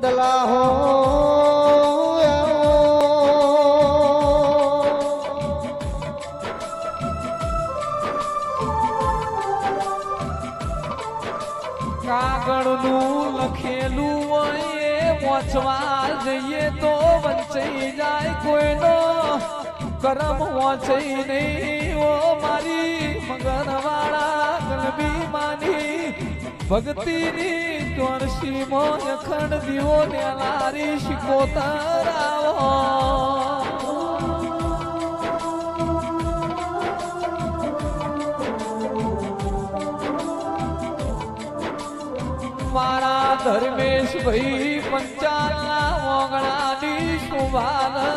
બદલા હો કાગળનું લખેલું હોય વાંચવા જઈએ તો વંચાઈ જાય કોઈનો કરમ વાંચાઈ નહીં ઓ મારી મગનવાળા ગલબી માની ભક્તિની ચોરસીમાં અખંડ દીવો ને લારી શિકોતર આવો મારા ધર્મેશ ભાઈ પંચાલના ઓગણાની શોભાનો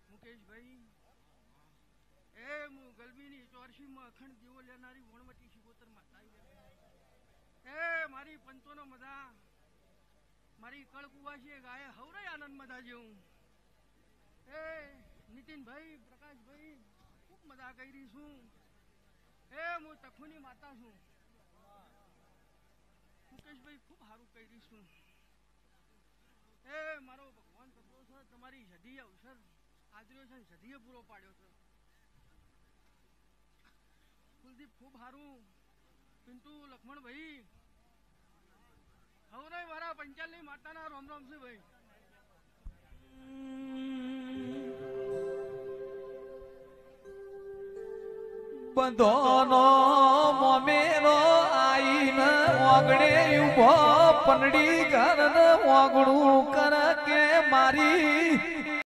મુકેશભાઈ હું ગલબીની ચોરસીમાં અખંડ દીવો લેનારી વણવટી શિકોતર માતા મારી પંચોનો મજા મારી કળકુવાસી ગાય હવરાય આનંદ મજા જેવું નીતિનભાઈ પ્રકાશભાઈ ખૂબ મજા કરી છું હું તખુની માતા છું મુકેશભાઈ ખૂબ સારું કરી છું મારો ભગવાન કપડો છે તમારી સધી અવસર આદર્યો છે સધીએ પૂરો પાડ્યો છે કુલદીપ ખૂબ સારું પિન્ટુ લક્ષ્મણભાઈ હવરાય મારા પંચાલની માતાના રોમ રોમ છે ભાઈ બંધોનો મોમેરો આઈને ઓગણે ઉભો પનડી ઘર ઓગણું